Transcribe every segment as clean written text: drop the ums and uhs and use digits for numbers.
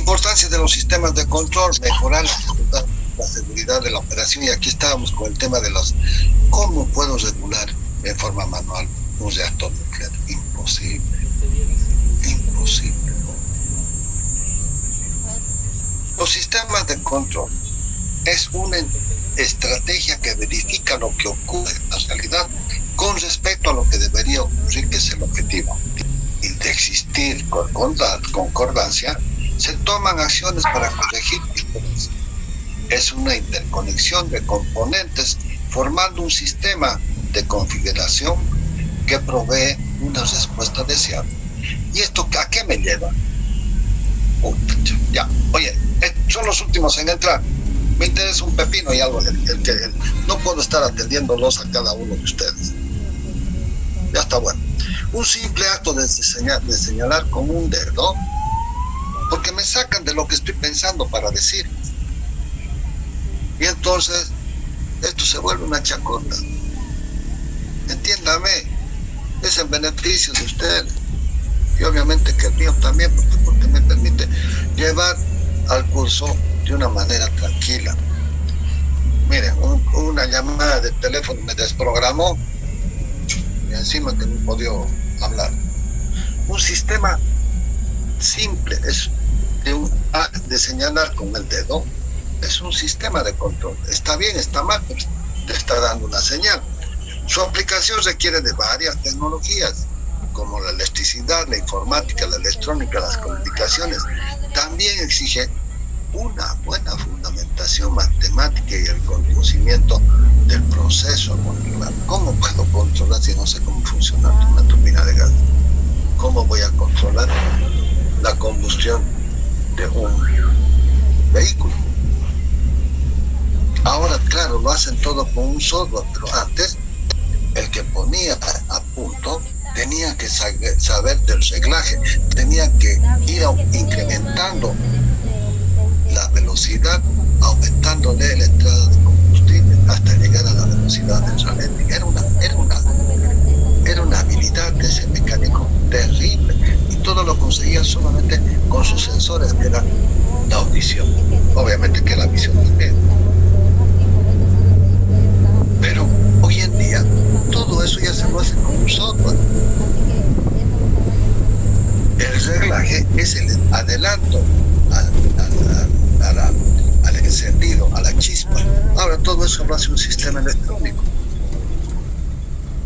Importancia de los sistemas de control, mejorar la seguridad de la operación. Y aquí estábamos con el tema de los, ¿cómo puedo regular de forma manual un reactor nuclear? Imposible, imposible. Los sistemas de control es una estrategia que verifica lo que ocurre en la realidad con respecto a lo que debería ocurrir, que es el objetivo. Y de existir concordancia, se toman acciones para corregir diferencias. Es una interconexión de componentes formando un sistema de configuración que provee una respuesta deseable. ¿Y esto a qué me lleva? Ya, oye, son los últimos en entrar. Me interesa un pepino y algo. No puedo estar atendiéndolos a cada uno de ustedes. Ya está bueno. Un simple acto de señalar con un dedo, porque me sacan de lo que estoy pensando para decir. Y entonces, esto se vuelve una chacota. Entiéndame, es en beneficio de ustedes. Y obviamente que el mío también, porque me permite llevar al curso de una manera tranquila. Miren, una llamada de teléfono me desprogramó y encima que no podía hablar. Un sistema simple es de señalar con el dedo, es un sistema de control. Está bien, está mal, pero te está dando una señal. Su aplicación requiere de varias tecnologías, como la electricidad, la informática, la electrónica, las comunicaciones. También exige una buena fundamentación matemática y el conocimiento del proceso a controlar. ¿Cómo puedo controlar si no sé cómo funciona una turbina de gas? ¿Cómo voy a controlar la combustión de un vehículo? Ahora, claro, lo hacen todo con un software, pero antes el que ponía a punto tenía que saber del reglaje, tenía que ir incrementando la velocidad, aumentándole la entrada de combustible hasta llegar a la velocidad del ralentí. Era una habilidad de ese mecánico terrible, y todo lo conseguía solamente con sus sensores, que era la audición, obviamente que la visión también. Pero hoy en día todo eso ya se lo hace con un software. El reglaje es el adelanto al encendido, a la chispa. Ahora todo eso lo hace un sistema electrónico.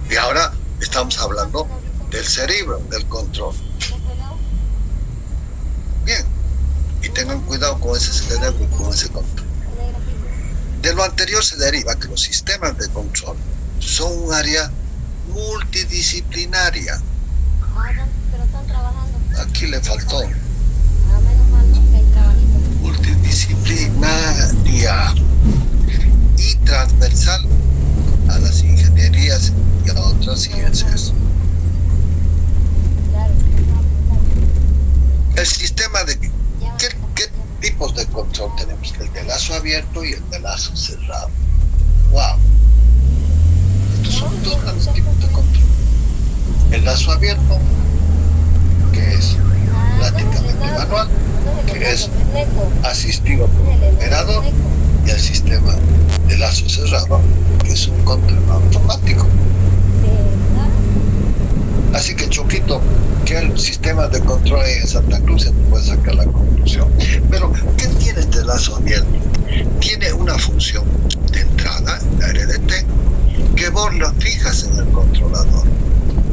Y ahora estamos hablando del cerebro, del control. Bien, y tengan cuidado con ese cerebro y con ese control. De lo anterior se deriva que los sistemas de control son un área multidisciplinaria. Aquí le faltó. Multidisciplinaria y transversal a las ingenierías y a otras ciencias. El sistema de... ¿Qué tipos de control tenemos? El de lazo abierto y el de lazo cerrado. ¡Wow! Estos son dos grandes tipos de control. El lazo abierto, que es prácticamente manual, que es asistido por un operador, y el sistema de lazo cerrado, que es un control automático. Así que, Choquito, que el sistema de control en Santa Cruz se puede sacar la conclusión. Pero, ¿qué tiene este lazo abierto? Tiene una función de entrada, la RDT, que vos lo fijas en el controlador.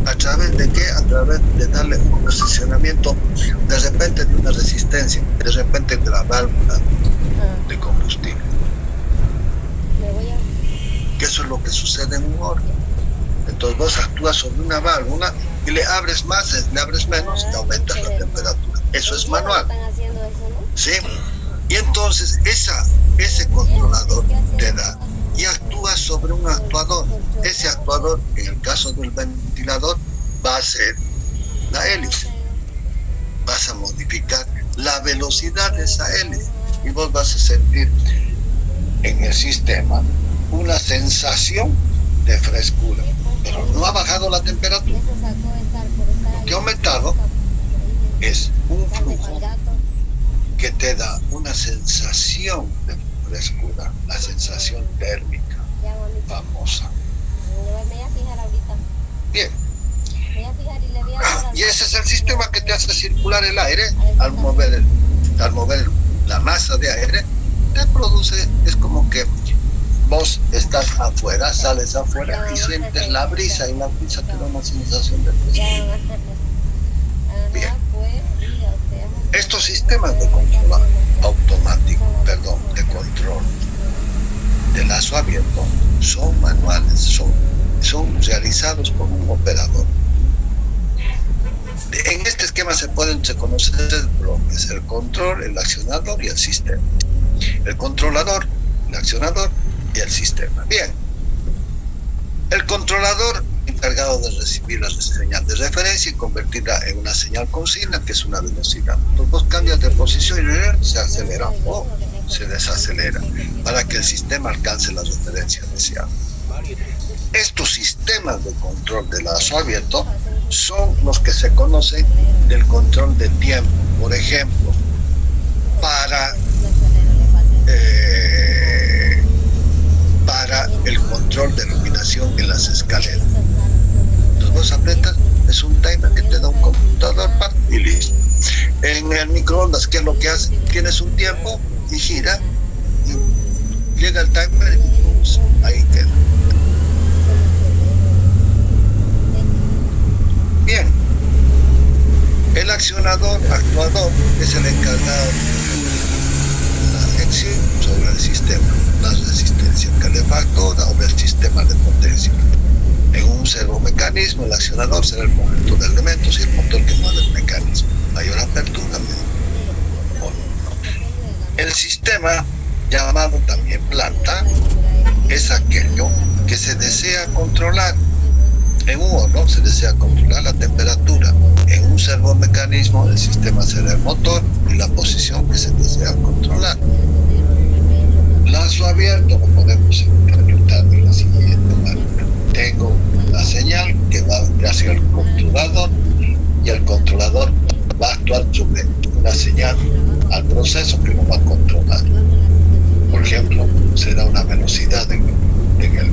¿A través de qué? A través de darle un posicionamiento, de repente de una resistencia, de repente de la válvula de combustible. Que eso es lo que sucede en un órgano. Entonces vos actúas sobre una válvula y le abres más, le abres menos y aumentas la temperatura. Eso es manual. ¿Sí? Y entonces ese controlador te da y actúa sobre un actuador. Ese actuador, en el caso del ventilador, va a ser la hélice. Vas a modificar la velocidad de esa hélice y vos vas a sentir en el sistema una sensación de frescura, pero no ha bajado la temperatura. Lo que ha aumentado es un flujo que te te da una sensación de frescura, la sensación térmica famosa. Bien. Y ese es el sistema que te hace circular el aire al mover la masa de aire, te produce, es como que vos estás afuera, sales afuera y sientes la brisa, y la brisa te da una sensación de frescura. Bien. Estos sistemas de control automático, de control de lazo abierto, son manuales, son realizados por un operador. En este esquema se conocer tres bloques: el control, el accionador y el sistema. El controlador, el accionador y el sistema. Bien. El controlador, encargado de recibir la señal de referencia y convertirla en una señal consigna, que es una velocidad. Entonces vos cambias de posición y se acelera o se desacelera para que el sistema alcance la referencia deseada. Estos sistemas de control de lazo abierto son los que se conocen del control de tiempo. Por ejemplo, para el control de iluminación en las escaleras. Entonces vos apretas, es un timer que te da un computador y listo. En el microondas, ¿qué es lo que hace? Tienes un tiempo y gira, y llega el timer y pues, ahí queda. Bien. El actuador es el encargado de la acción sobre el sistema, la resistencia calefactora o del sistema de potencia. En un servomecanismo, el accionador será el conjunto de elementos y el motor que mueve el mecanismo. Mayor apertura, menor. El sistema, llamado también planta, es aquello que se desea controlar. En un horno se desea controlar la temperatura. En un servomecanismo, el sistema será el motor y la posición que se desea controlar. Lazo abierto lo podemos interpretar de la siguiente manera. Tengo una señal que va hacia el controlador y el controlador va a actuar sobre una señal al proceso que lo va a controlar. Por ejemplo, será una velocidad en el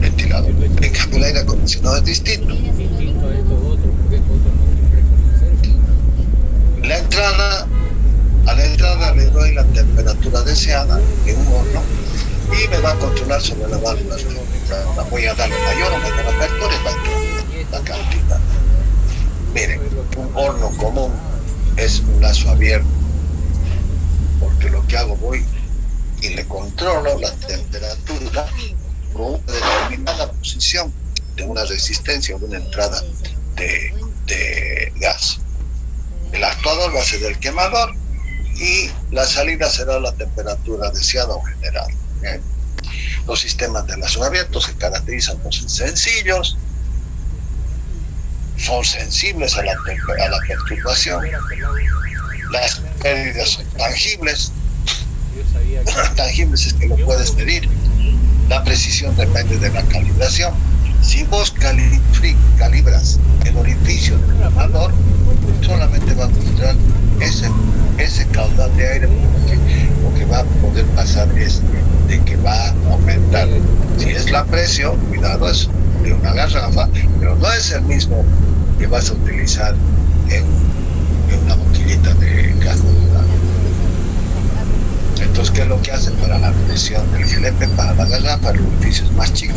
ventilador. En cambio, el aire acondicionado es distinto. A la entrada le doy la temperatura deseada en un horno y me va a controlar sobre la válvula. Voy a darle mayor o menor apertura y va a entrar la cantidad. Miren, un horno común es un lazo abierto, porque lo que hago, voy y le controlo la temperatura con una determinada posición de una resistencia o de una entrada de gas. El actuador va a ser el quemador y la salida será la temperatura deseada o general. ¿Bien? Los sistemas de lazo abierto se caracterizan por ser sencillos, son sensibles a la perturbación, las pérdidas son tangibles. Tangibles es que lo puedes medir. La precisión depende de la calibración. Si vos calibras el orificio del quemador, solamente va a mostrar ese caudal de aire, porque lo que va a poder pasar es de que va a aumentar. Si es la presión, cuidado, es de una garrafa, pero no es el mismo que vas a utilizar en una boquillita de gas natural. Entonces, ¿qué es lo que hace para la presión del GLP? Para la garrafa el orificio es más chico,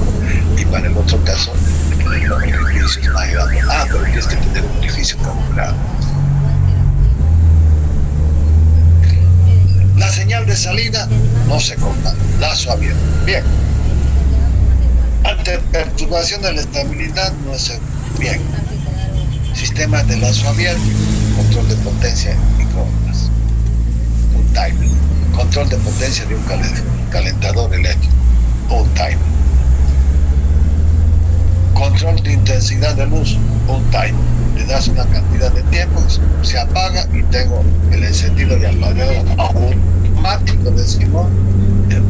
y para el otro caso el orificio es más grande. Pero tienes que tener un orificio calculado. La señal de salida no se corta, lazo abierto. Bien. Ante perturbación de la estabilidad no es bien. Sistemas de lazo abierto, control de potencia en microondas. Un timer. Control de potencia de un calentador eléctrico. Un timer. Control de intensidad de luz. Un timer. Le das una cantidad de tiempo, se apaga y tengo el encendido y apagado automático, decimos, de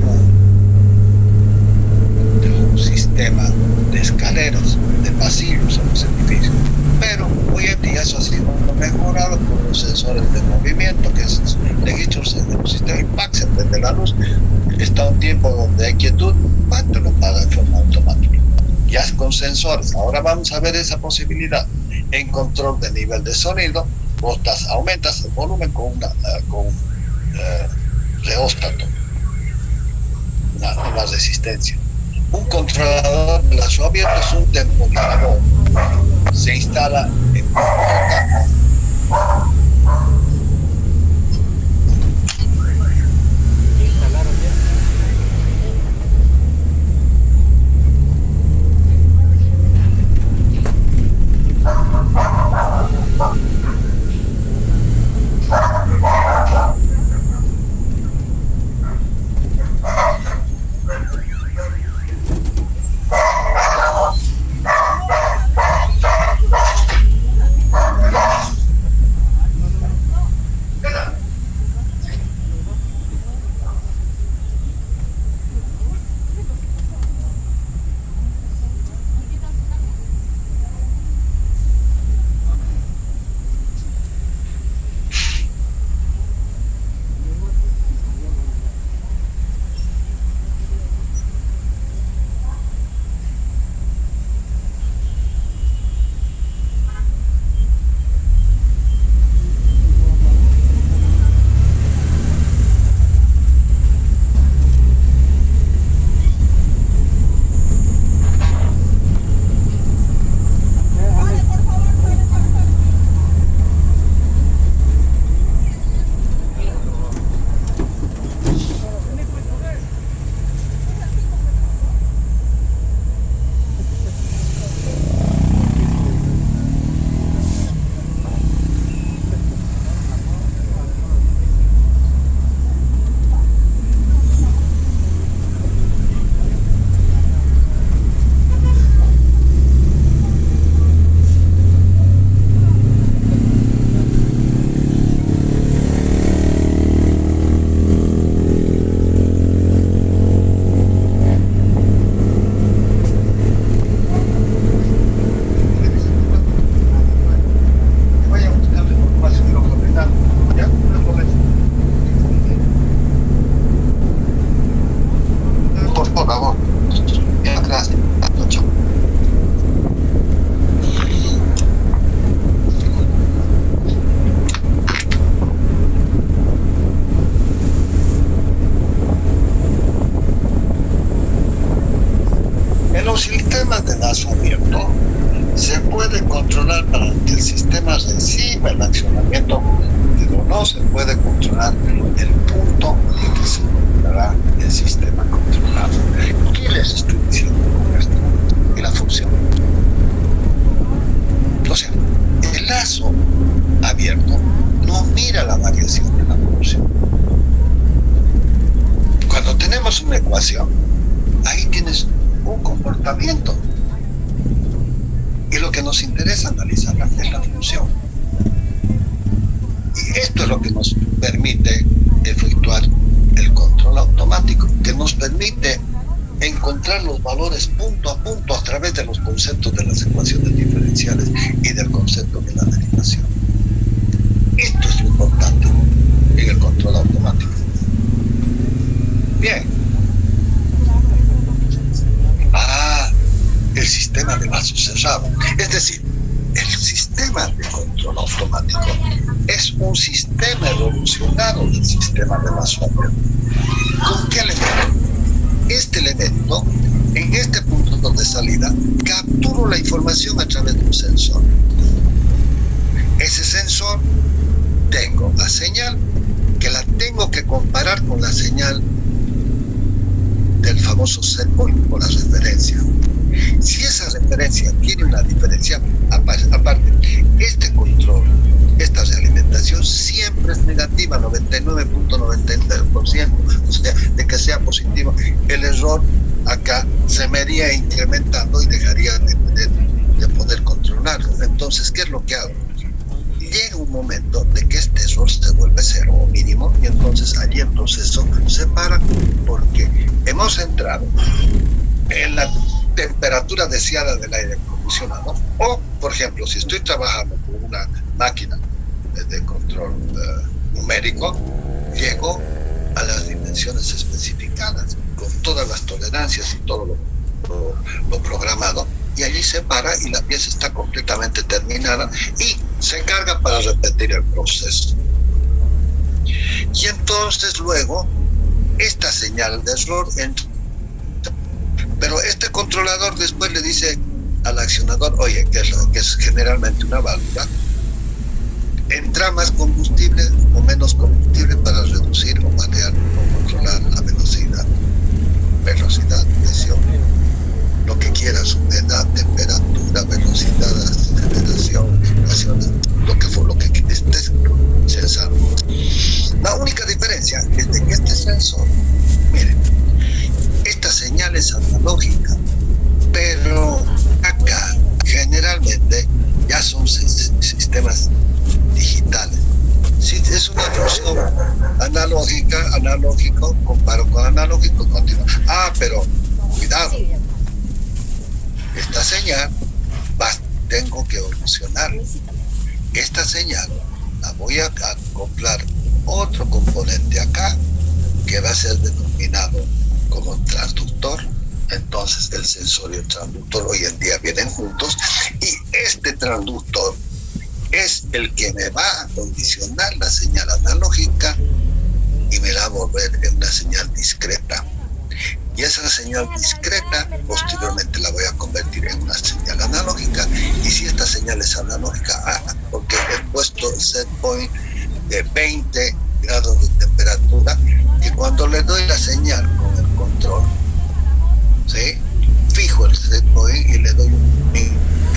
un sistema de escaleras, de pasillos en los edificios. Pero hoy en día eso ha sido mejorado por los sensores de movimiento, que es registros en el sistema IMPAC, se prende la luz, está un tiempo donde hay quietud, te lo paga de forma automática. Ya con sensores. Ahora vamos a ver esa posibilidad. En control de nivel de sonido, vos aumentas el volumen con un reóstato, una resistencia. Un controlador de lazo abierto es un temporizador. Se instala en una los sistemas de lazo abierto se puede controlar para que el sistema reciba el accionamiento, pero no se puede controlar el punto en que se encontrará el sistema controlado. ¿Qué les estoy diciendo con esto? Y la función. O sea, el lazo abierto no mira la variación de la función. Cuando tenemos una ecuación, ahí tienes un comportamiento. Y lo que nos interesa analizar es la función. Y esto es lo que nos permite efectuar el control automático, que nos permite encontrar los valores punto a punto a través de los conceptos de las ecuaciones diferenciales y del concepto de la derivación. Esto es lo importante en el control automático. Bien. El sistema de vaso cerrado. Es decir, el sistema de control automático es un sistema evolucionado del sistema de vaso abierto. ¿Con qué elemento? Este elemento, en este punto de salida, capturo la información a través de un sensor. Ese sensor, tengo la señal, que la tengo que comparar con la señal del famoso set point o la referencia. Si esa referencia tiene una diferencia, aparte, este control, esta realimentación siempre es negativa, 99.99%, o sea, de que sea positivo, el error acá se me iría incrementando y dejaría de poder controlarlo. Entonces, ¿qué es lo que hago? Llega un momento de que este error se vuelve cero o mínimo, y entonces allí el proceso se para, porque hemos entrado en la temperatura deseada del aire acondicionado. O, por ejemplo, si estoy trabajando con una máquina de control numérico, llego a las dimensiones especificadas, con todas las tolerancias y todo lo programado, y allí se para y la pieza está completamente terminada y se carga para repetir el proceso. Y entonces luego esta señal de error entra, pero este controlador después le dice al accionador, oye, que es generalmente una válvula, entra más combustible o menos combustible para reducir o variar o controlar la velocidad, presión, lo que quieras, humedad, temperatura, velocidad, aceleración, lo que estés sensando. La única diferencia es de que este sensor, miren, esta señal es analógica, pero acá generalmente ya son sistemas digitales. Si es una función analógico, comparo con analógico, continúa. Pero cuidado, esta señal tengo que evolucionar. Esta señal la voy a acoplar otro componente acá que va a ser denominado como transductor. Entonces el sensor y el transductor hoy en día vienen juntos, y este transductor es el que me va a condicionar la señal analógica y me la va a volver en una señal discreta. Y esa señal discreta posteriormente la voy a convertir en una señal analógica. Y si esta señal es analógica, porque he puesto el set point de 20 grados de temperatura, que cuando le doy la señal con el control, ¿sí?, fijo el set point y le doy mis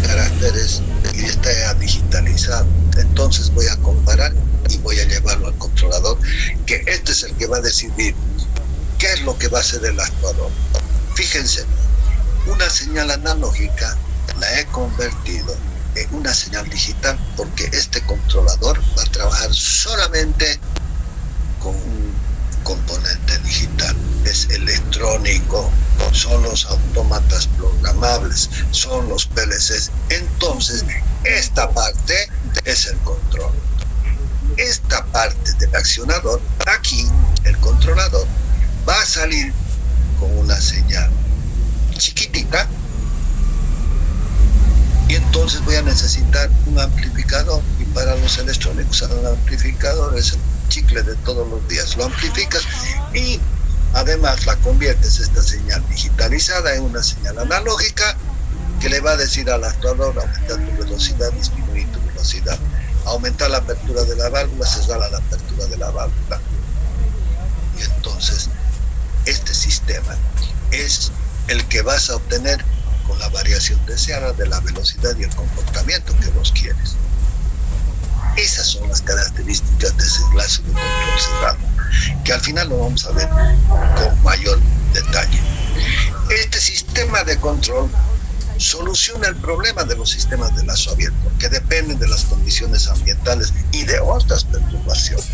caracteres y está ya digitalizado. Entonces voy a comparar y voy a llevarlo al controlador, que este es el que va a decidir qué es lo que va a hacer el actuador. Fíjense, una señal analógica la he convertido en una señal digital porque este controlador va a trabajar solamente con un componente digital. Es electrónico, son los autómatas programables, son los PLCs. Entonces, esta parte es el control. Esta parte del accionador, aquí el controlador va a salir con una señal chiquitita, y entonces voy a necesitar un amplificador, y para los electrónicos el amplificador es el chicle de todos los días. Lo amplificas y además la conviertes, esta señal digitalizada, en una señal analógica que le va a decir al actuador: aumentar tu velocidad, disminuir tu velocidad, aumentar la apertura de la válvula, cerrar la apertura de la válvula. Y entonces este sistema es el que vas a obtener con la variación deseada de la velocidad y el comportamiento que vos quieres. Esas son las características de ese lazo de control cerrado, que al final lo vamos a ver con mayor detalle. Este sistema de control soluciona el problema de los sistemas de lazo abierto, que dependen de las condiciones ambientales y de otras perturbaciones.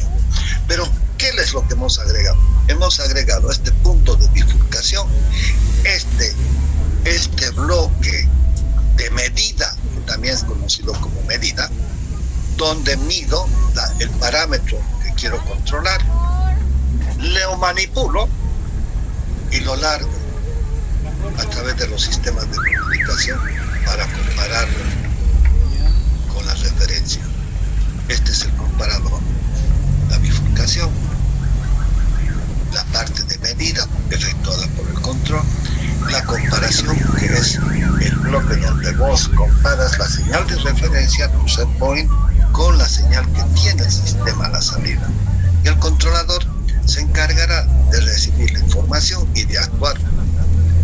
Pero, ¿qué es lo que hemos agregado? Hemos agregado este punto de bifurcación, este bloque de medida, que también es conocido como medida, donde mido el parámetro que quiero controlar, lo manipulo y lo largo a través de los sistemas de comunicación para compararlo con la referencia. Este es el comparador, la bifurcación, la parte de medida efectuada por el control, la comparación, que es el bloque donde vos comparas la señal de referencia, tu set point, con la señal que tiene el sistema a la salida. Y el controlador se encargará de recibir la información y de actuar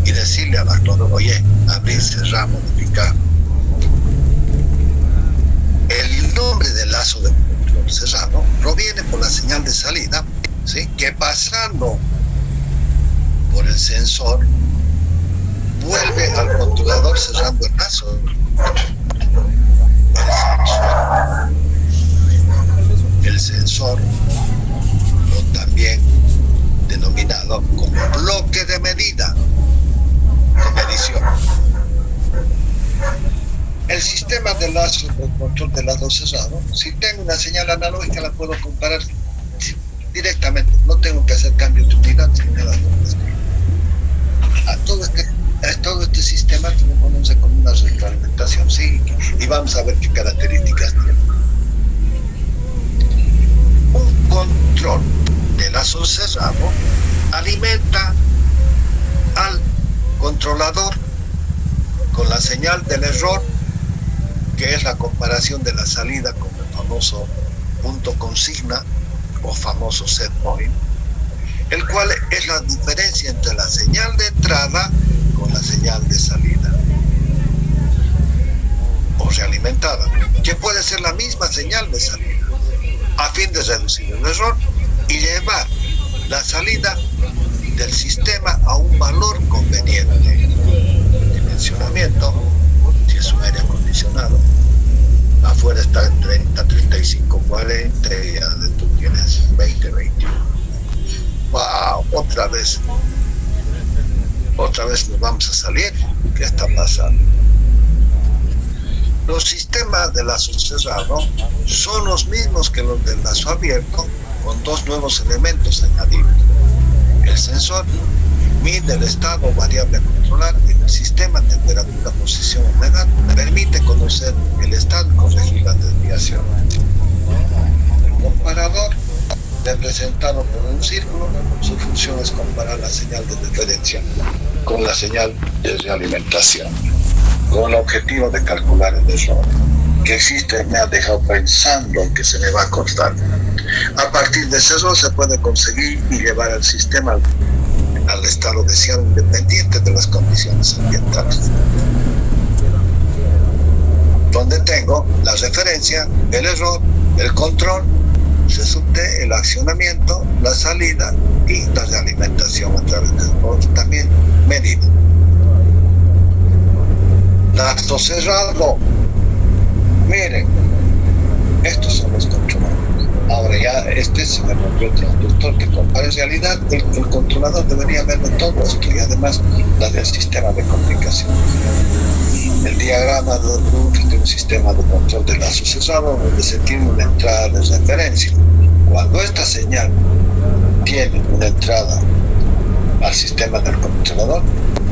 y decirle al actuador: oye, abrir, cerrar, modificar. El nombre del lazo de control cerrado proviene por la señal de salida, ¿sí?, que pasando por el sensor vuelve al controlador cerrando el lazo. El sensor, o también denominado como bloque de medida, medición. El sistema de lazo de control de lado cerrado, si tengo una señal analógica, la puedo comparar directamente. No tengo que hacer cambios de unidad ni nada por el estilo. Todo este sistema se conoce como una retroalimentación psíquica y vamos a ver qué características tiene. Un control de lazo cerrado alimenta al controlador con la señal del error, que es la comparación de la salida con el famoso punto consigna o famoso set point, el cual es la diferencia entre la señal de entrada con la señal de salida o realimentada, que puede ser la misma señal de salida, a fin de reducir el error y llevar la salida del sistema a un valor conveniente. Dimensionamiento, si es un aire acondicionado, afuera está en 30, 35, 40 y adentro tienes 20, 21. ¡Wow! Otra vez nos vamos a salir. ¿Qué está pasando? Los sistemas de lazo cerrado son los mismos que los del lazo abierto, con dos nuevos elementos añadidos. El sensor mide el estado variable a controlar en el sistema, temperatura, posición, humedad, permite conocer el estado y corregir la desviación. El comparador, representado por un círculo, su función es comparar la señal de referencia con la señal de realimentación, con el objetivo de calcular el error que existe. Me ha dejado pensando que se me va a cortar. A partir de ese error se puede conseguir y llevar el sistema al estado deseado, independiente de las condiciones ambientales. Donde tengo la referencia, el error, el control, se subte el accionamiento, la salida y la realimentación a través del error también medido. Lazo cerrado. Miren, estos son los controladores. Ahora ya se me rompió el transductor que compara. En realidad el controlador debería verlo todo esto y además la del sistema de comunicación. El diagrama de un sistema de control de lazo cerrado donde se tiene una entrada de referencia. Cuando esta señal tiene una entrada al sistema del controlador,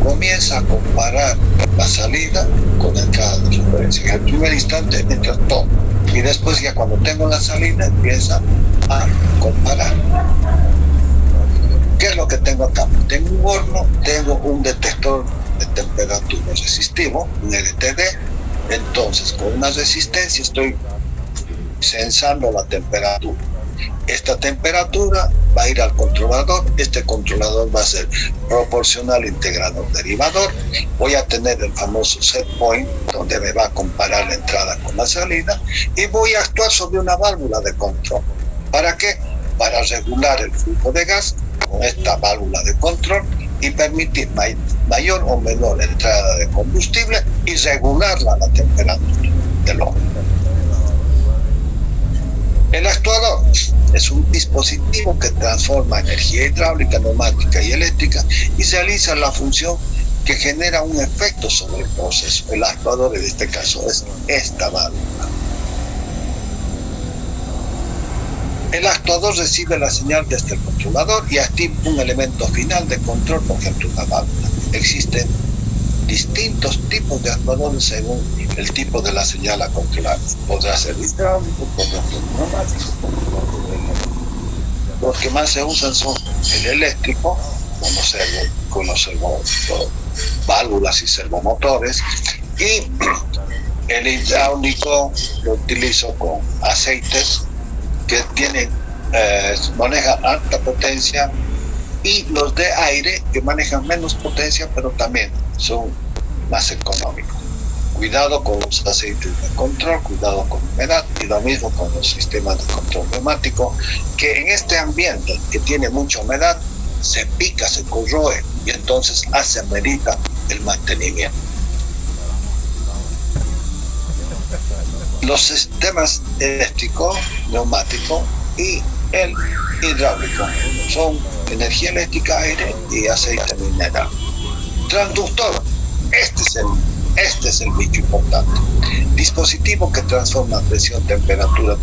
comienza a comparar la salida con la entrada de referencia. En el primer instante entra todo y después ya cuando tengo la salida empieza a comparar. ¿Qué es lo que tengo acá? Tengo un horno, tengo un detector de temperatura resistivo, un LTD. Entonces con una resistencia estoy sensando la temperatura. Esta temperatura va a ir al controlador. Este controlador va a ser proporcional integrador derivador. Voy a tener el famoso set point donde me va a comparar la entrada con la salida y voy a actuar sobre una válvula de control. ¿Para qué? Para regular el flujo de gas con esta válvula de control y permitir mayor o menor entrada de combustible y regularla a la temperatura del horno. El actuador es un dispositivo que transforma energía hidráulica, neumática y eléctrica y realiza la función que genera un efecto sobre el proceso. El actuador en este caso es esta válvula. El actuador recibe la señal desde el controlador y activa un elemento final de control, por ejemplo una válvula. Existen distintos tipos de actuadores según el tipo de la señal a controlar. Podrá ser hidráulico, podrá ser neumático. Los que más se usan son el eléctrico, con los válvulas y servomotores, y el hidráulico lo utilizo con aceites que manejan alta potencia, y los de aire que manejan menos potencia pero también son más económicos. Cuidado con los aceites de control, cuidado con humedad, y lo mismo con los sistemas de control neumático, que en este ambiente que tiene mucha humedad se pica, se corroe y entonces amerita el mantenimiento. Los sistemas eléctrico, neumático y el hidráulico son energía eléctrica, aire y aceite mineral. Transductor. Este es el bicho importante. Dispositivo que transforma presión, temperatura,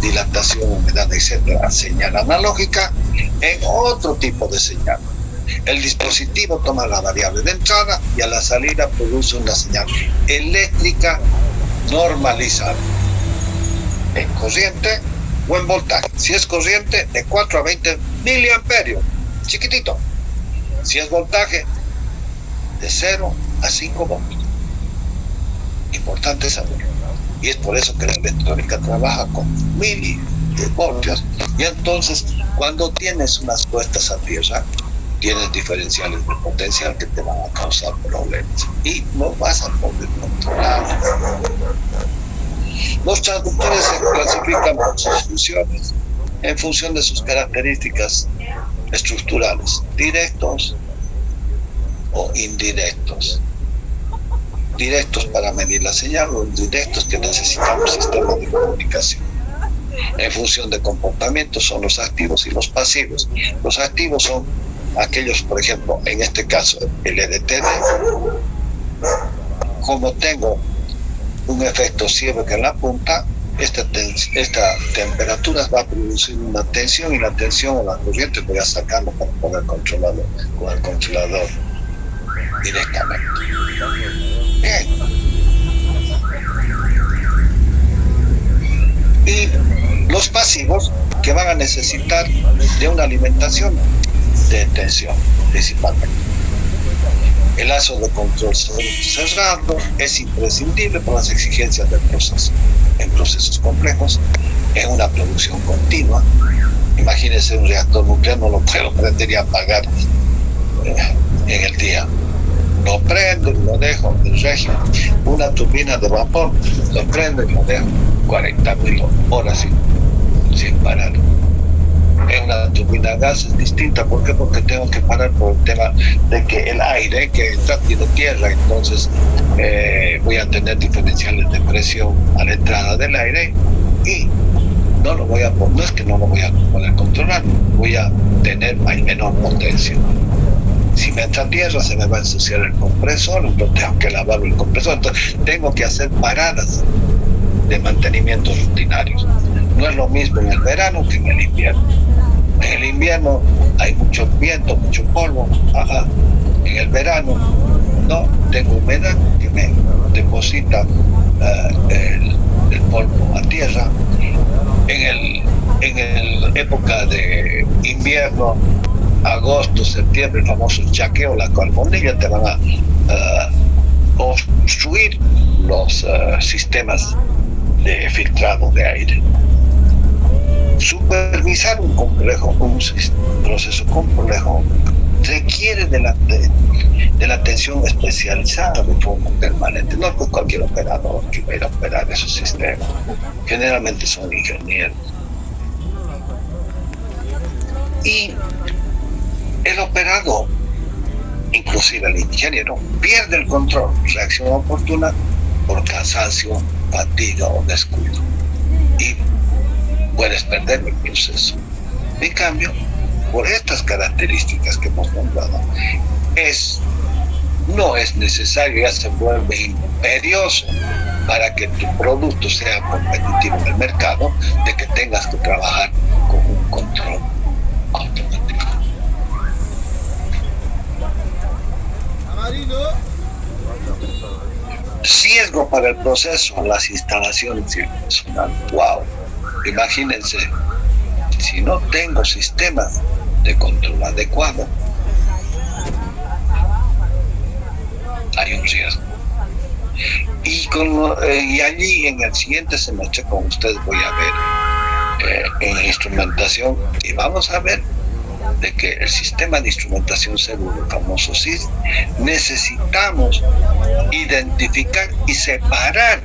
dilatación, humedad, etcétera, señal analógica en otro tipo de señal. El dispositivo toma la variable de entrada y a la salida produce una señal eléctrica normalizada en corriente o en voltaje. Si es corriente, de 4 a 20 miliamperios, chiquitito. Si es voltaje, de 0 a 5 voltios. Importante saber. Y es por eso que la electrónica trabaja con milivoltios. Y entonces, cuando tienes unas puestas a tierra, tienes diferenciales de potencial que te van a causar problemas. Y no vas a poder controlar. Los transductores se clasifican por sus funciones en función de sus características estructurales, directos o indirectos. Directos para medir la señal o indirectos que necesitamos sistemas de comunicación. En función de comportamiento son los activos y los pasivos. Los activos son aquellos, por ejemplo, en este caso el EDTD, como tengo un efecto ciego en la punta, esta temperatura va a producir una tensión y la tensión o la corriente voy a sacarlo para poder controlarlo con el controlador directamente. Bien. Y los pasivos que van a necesitar de una alimentación de tensión principalmente. El lazo de control cerrado es imprescindible por las exigencias del proceso. En procesos complejos, en una producción continua, imagínense un reactor nuclear, no lo puedo prender y apagar en el día. Lo prendo y lo dejo en régimen. Una turbina de vapor, lo prendo y lo dejo 40.000 horas sin parar. En una turbina a gas es distinta. ¿Por qué? Porque tengo que parar por el tema de que el aire que entra tiene tierra, entonces voy a tener diferenciales de presión a la entrada del aire y no es que no lo voy a poder controlar, voy a tener menor potencia. Si me entra tierra se me va a ensuciar el compresor, entonces tengo que lavar el compresor, entonces tengo que hacer paradas de mantenimiento rutinarios. No es lo mismo en el verano que en el invierno. En el invierno hay mucho viento, mucho polvo. En el verano no tengo humedad que me deposita el polvo a tierra. En la época de invierno, agosto, septiembre, el famoso chaqueo, la carbonilla, te van a obstruir los sistemas de filtrado de aire. Supervisar un proceso complejo requiere de la atención especializada de forma permanente. No es cualquier operador que va a ir a operar esos sistemas. Generalmente son ingenieros. Y el operador, inclusive el ingeniero, pierde el control, reacción oportuna por cansancio, fatiga o descuido. Y puedes perder el proceso. En cambio, por estas características que hemos nombrado, no es necesario, ya se vuelve imperioso para que tu producto sea competitivo en el mercado, de que tengas que trabajar con un control automático. Riesgo para el proceso, las instalaciones y el personal. Wow. Imagínense, si no tengo sistemas de control adecuado, hay un riesgo. Y allí en el siguiente semestre con ustedes voy a ver en instrumentación y vamos a ver de que el sistema de instrumentación seguro, el famoso SIS, necesitamos identificar y separar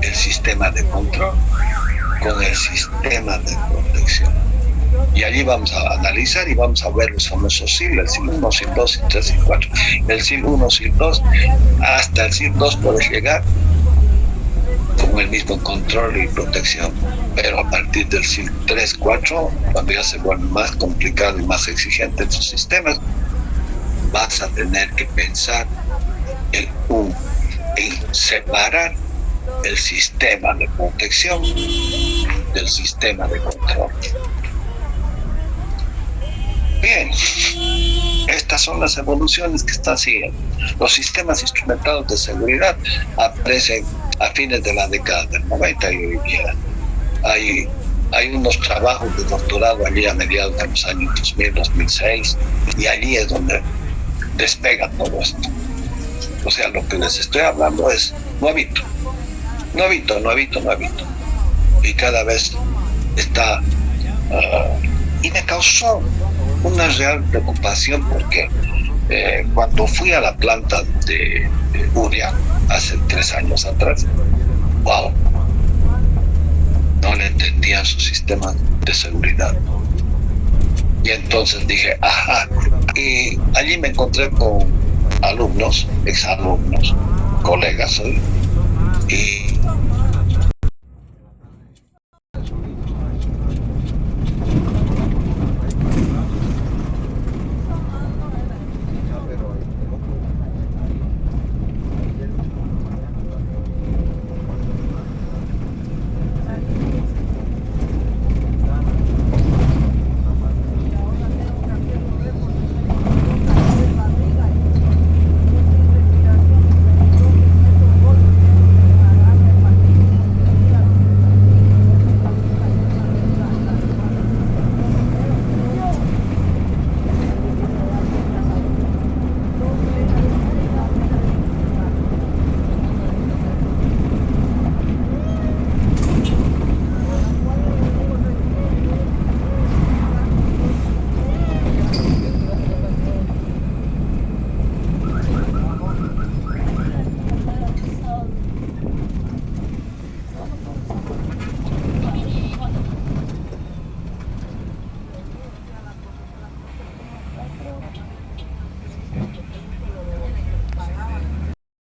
el sistema de control con el sistema de protección. Y allí vamos a analizar y vamos a ver los famosos SIL, el SIL 1, SIL 2, SIL 3, SIL 4. El SIL 1, SIL 2, hasta el SIL 2 puedes llegar con el mismo control y protección, pero a partir del SIL 3, 4, cuando ya se vuelve más complicado y más exigente en sus sistemas, vas a tener que pensar en separar el sistema de protección del sistema de control. Bien, estas son las evoluciones que están siguiendo. Los sistemas instrumentados de seguridad aparecen a fines de la década del 90 y hoy día hay unos trabajos de doctorado allí a mediados de los años 2000, 2006, y allí es donde despega todo esto. O sea, lo que les estoy hablando es nuevito. Y cada vez está... y me causó una real preocupación porque cuando fui a la planta de URIA hace 3 años atrás, wow, no le entendían su sistema de seguridad. Y entonces dije, ajá, y allí me encontré con alumnos, exalumnos, colegas hoy, y